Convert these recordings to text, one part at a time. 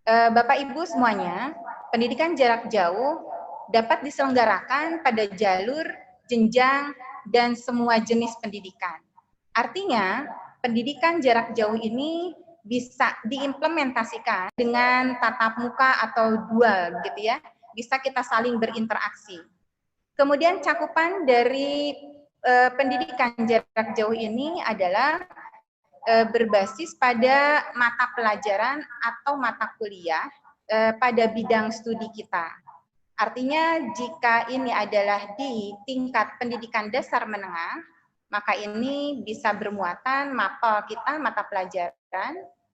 Bapak Ibu semuanya, pendidikan jarak jauh dapat diselenggarakan pada jalur, jenjang, dan semua jenis pendidikan. Artinya, pendidikan jarak jauh ini bisa diimplementasikan dengan tatap muka atau dual, gitu ya. Bisa kita saling berinteraksi. Kemudian cakupan dari pendidikan jarak jauh ini adalah berbasis pada mata pelajaran atau mata kuliah pada bidang studi kita. Artinya jika ini adalah di tingkat pendidikan dasar menengah, maka ini bisa bermuatan mapel kita, mata pelajaran.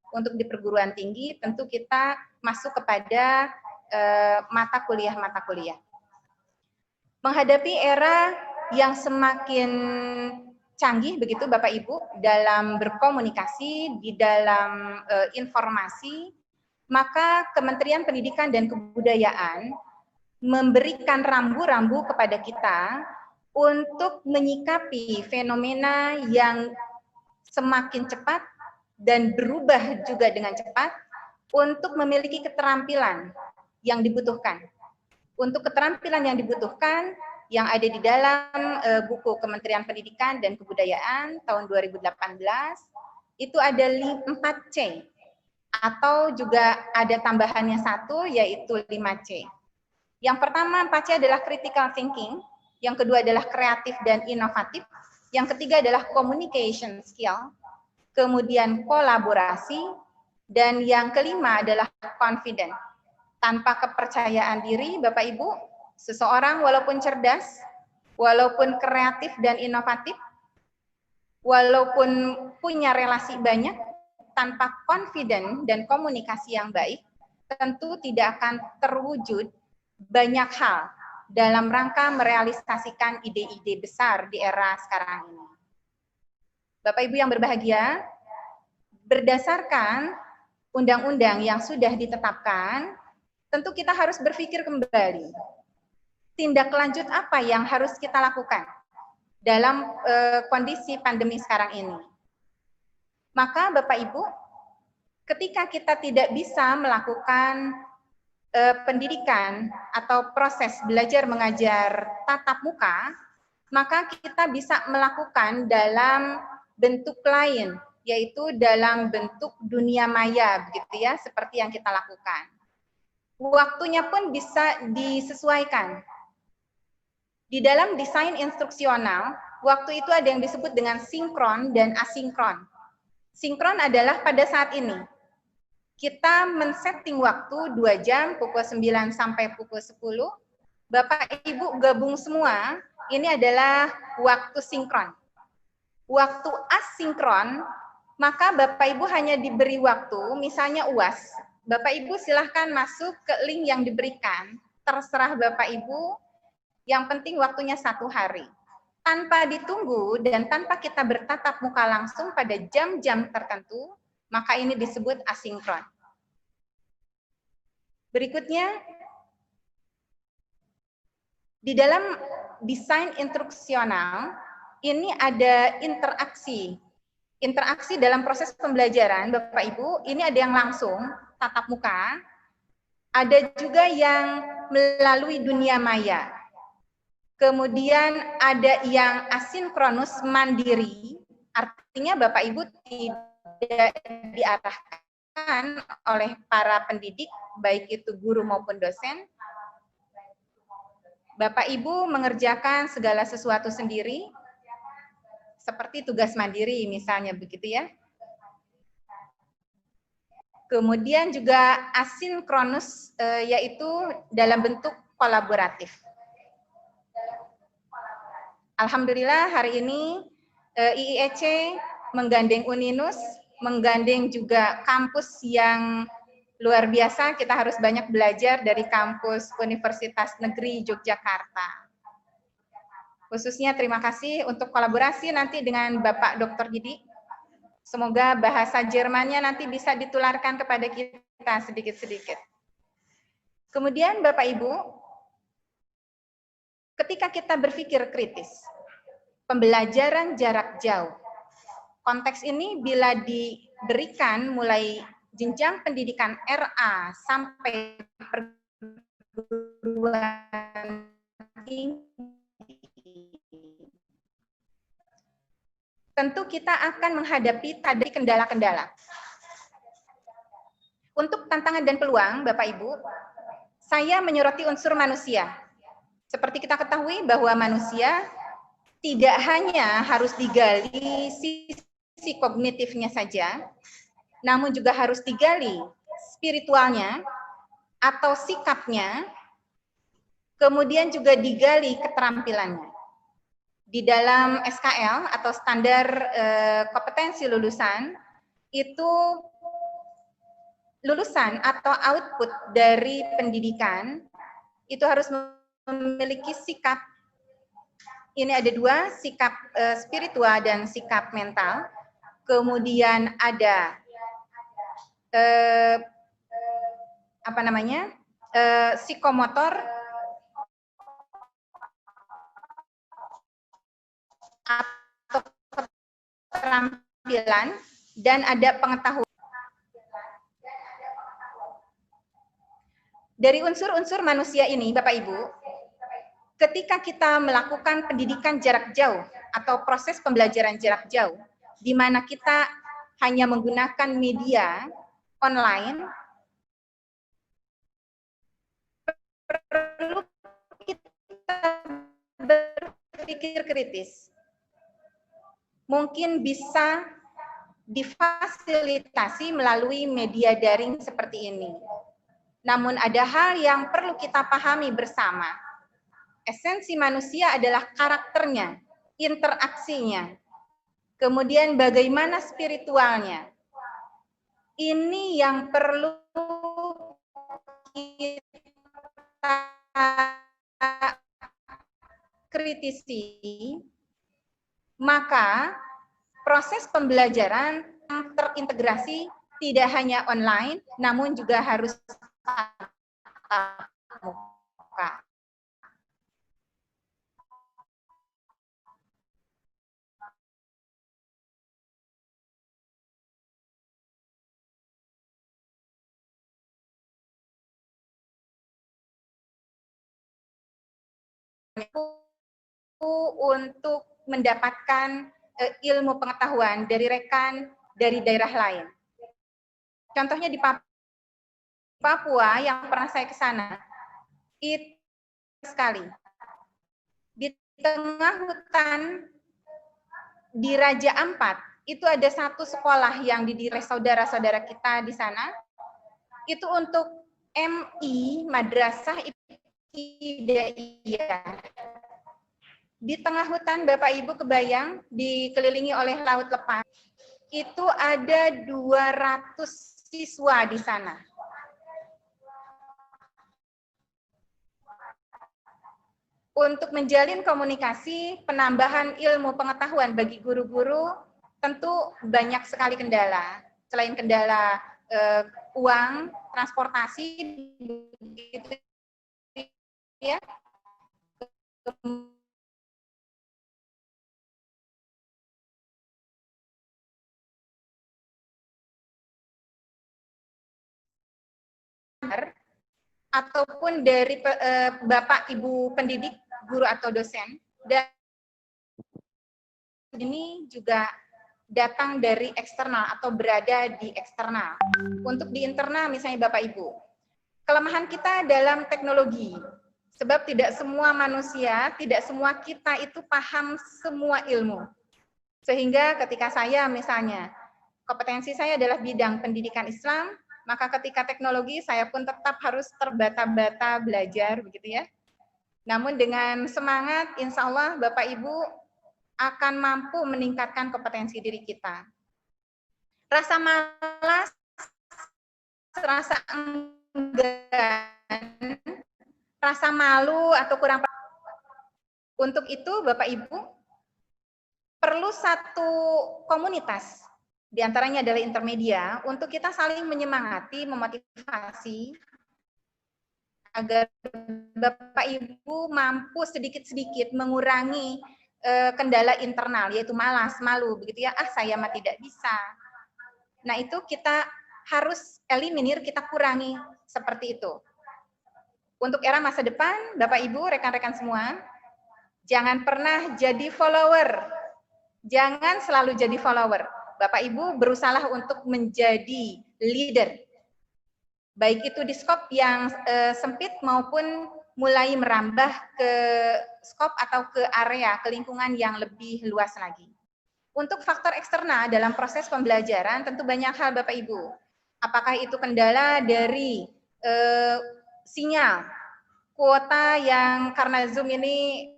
Untuk di perguruan tinggi tentu kita masuk kepada mata kuliah. Menghadapi era yang semakin canggih begitu Bapak Ibu dalam berkomunikasi, di dalam informasi, maka Kementerian Pendidikan dan Kebudayaan memberikan rambu-rambu kepada kita untuk menyikapi fenomena yang semakin cepat dan berubah juga dengan cepat untuk memiliki keterampilan yang dibutuhkan. Untuk keterampilan yang dibutuhkan yang ada di dalam buku Kementerian Pendidikan dan Kebudayaan tahun 2018 itu ada 4C atau juga ada tambahannya 1 yaitu 5C. Yang pertama 4C adalah critical thinking, yang kedua adalah kreatif dan inovatif, yang ketiga adalah communication skill, kemudian kolaborasi, dan yang kelima adalah confident. Tanpa kepercayaan diri, Bapak Ibu, seseorang walaupun cerdas, walaupun kreatif dan inovatif, walaupun punya relasi banyak, tanpa confident dan komunikasi yang baik, tentu tidak akan terwujud banyak hal dalam rangka merealisasikan ide-ide besar di era sekarang ini. Bapak Ibu yang berbahagia, berdasarkan undang-undang yang sudah ditetapkan, tentu kita harus berpikir kembali, tindak lanjut apa yang harus kita lakukan dalam kondisi pandemi sekarang ini. Maka Bapak Ibu, ketika kita tidak bisa melakukan pendidikan atau proses belajar mengajar tatap muka, maka kita bisa melakukan dalam bentuk lain, yaitu dalam bentuk dunia maya, begitu ya, seperti yang kita lakukan. Waktunya pun bisa disesuaikan. Di dalam desain instruksional, waktu itu ada yang disebut dengan sinkron dan asinkron. Sinkron adalah pada saat ini. Kita men-setting waktu 2 jam, pukul 9 sampai pukul 10. Bapak Ibu gabung semua, ini adalah waktu sinkron. Waktu asinkron, maka Bapak Ibu hanya diberi waktu, misalnya UAS. Bapak Ibu silahkan masuk ke link yang diberikan, terserah Bapak Ibu, yang penting waktunya 1 hari. Tanpa ditunggu dan tanpa kita bertatap muka langsung pada jam-jam tertentu, maka ini disebut asinkron. Berikutnya, di dalam desain instruksional, ini ada interaksi. Interaksi dalam proses pembelajaran, Bapak Ibu, ini ada yang langsung, tatap muka, ada juga yang melalui dunia maya. Kemudian ada yang asinkronus mandiri, artinya Bapak Ibu tidak diarahkan oleh para pendidik, baik itu guru maupun dosen. Bapak Ibu mengerjakan segala sesuatu sendiri, seperti tugas mandiri misalnya begitu ya. Kemudian juga asinkronus, yaitu dalam bentuk kolaboratif. Alhamdulillah hari ini IIEC menggandeng Uninus, menggandeng juga kampus yang luar biasa. Kita harus banyak belajar dari kampus Universitas Negeri Yogyakarta. Khususnya terima kasih untuk kolaborasi nanti dengan Bapak Dr. Didi. Semoga bahasa Jermannya nanti bisa ditularkan kepada kita sedikit-sedikit. Kemudian Bapak Ibu, ketika kita berpikir kritis, pembelajaran jarak jauh, konteks ini bila diberikan mulai jenjang pendidikan RA sampai perguruan tinggi, tentu kita akan menghadapi tadi kendala-kendala. Untuk tantangan dan peluang, Bapak Ibu, saya menyoroti unsur manusia. Seperti kita ketahui bahwa manusia tidak hanya harus digali sisi kognitifnya saja, namun juga harus digali spiritualnya atau sikapnya, kemudian juga digali keterampilannya. Di dalam SKL atau standar kompetensi lulusan, itu lulusan atau output dari pendidikan itu harus memiliki sikap. Ini ada dua, sikap spiritual dan sikap mental. Kemudian ada psikomotor atau keterampilan, dan ada pengetahuan. Dari unsur-unsur manusia ini, Bapak Ibu, ketika kita melakukan pendidikan jarak jauh atau proses pembelajaran jarak jauh, di mana kita hanya menggunakan media online, perlu kita berpikir kritis. Mungkin bisa difasilitasi melalui media daring seperti ini. Namun ada hal yang perlu kita pahami bersama. Esensi manusia adalah karakternya, interaksinya, kemudian bagaimana spiritualnya. Ini yang perlu kita kritisi, maka proses pembelajaran terintegrasi tidak hanya online, namun juga harus muka. Untuk mendapatkan ilmu pengetahuan dari rekan dari daerah lain. Contohnya di Papua yang pernah saya ke sana, itu sekali. Di tengah hutan di Raja Ampat, itu ada satu sekolah yang didirikan saudara-saudara kita di sana. Itu untuk MI, Madrasah Ibtidaiyah. Di tengah hutan, Bapak Ibu kebayang, dikelilingi oleh laut lepas. Itu ada 200 siswa di sana. Untuk menjalin komunikasi, penambahan ilmu pengetahuan bagi guru-guru, tentu banyak sekali kendala. Selain kendala uang, transportasi, gitu ya. Ataupun dari Bapak Ibu pendidik, guru atau dosen, dan ini juga datang dari eksternal atau berada di eksternal. Untuk di internal misalnya Bapak Ibu, kelemahan kita dalam teknologi, sebab tidak semua manusia, tidak semua kita itu paham semua ilmu. Sehingga ketika saya misalnya, kompetensi saya adalah bidang pendidikan Islam, maka ketika teknologi saya pun tetap harus terbata-bata belajar, begitu ya. Namun dengan semangat, insya Allah Bapak Ibu akan mampu meningkatkan kompetensi diri kita. Rasa malas, rasa enggan, rasa malu atau kurang. Untuk itu Bapak Ibu perlu satu komunitas, diantaranya adalah intermedia, untuk kita saling menyemangati, memotivasi, agar Bapak Ibu mampu sedikit-sedikit mengurangi kendala internal, yaitu malas, malu, begitu ya, saya mah tidak bisa. Nah itu kita harus eliminir, kita kurangi seperti itu. Untuk era masa depan, Bapak Ibu, rekan-rekan semua, jangan pernah jadi follower. Jangan selalu jadi follower. Bapak Ibu berusaha untuk menjadi leader. Baik itu di skop yang sempit maupun mulai merambah ke skop atau ke area, ke lingkungan yang lebih luas lagi. Untuk faktor eksternal dalam proses pembelajaran tentu banyak hal Bapak Ibu. Apakah itu kendala dari sinyal, kuota yang karena Zoom ini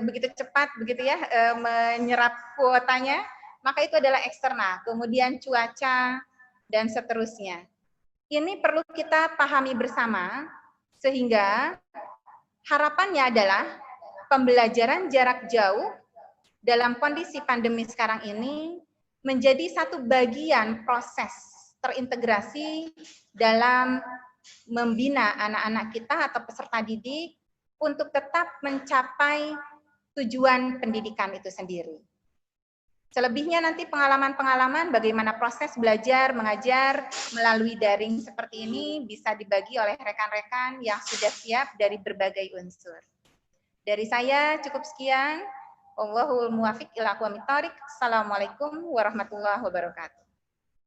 begitu cepat begitu ya menyerap kuotanya, maka itu adalah eksternal. Kemudian cuaca dan seterusnya. Ini perlu kita pahami bersama sehingga harapannya adalah pembelajaran jarak jauh dalam kondisi pandemi sekarang ini menjadi satu bagian proses terintegrasi dalam membina anak-anak kita atau peserta didik untuk tetap mencapai tujuan pendidikan itu sendiri. Selebihnya nanti pengalaman-pengalaman bagaimana proses belajar, mengajar melalui daring seperti ini bisa dibagi oleh rekan-rekan yang sudah siap dari berbagai unsur. Dari saya cukup sekian. Wallahul muwaffiq ila aqwamit thoriq. Assalamualaikum warahmatullahi wabarakatuh.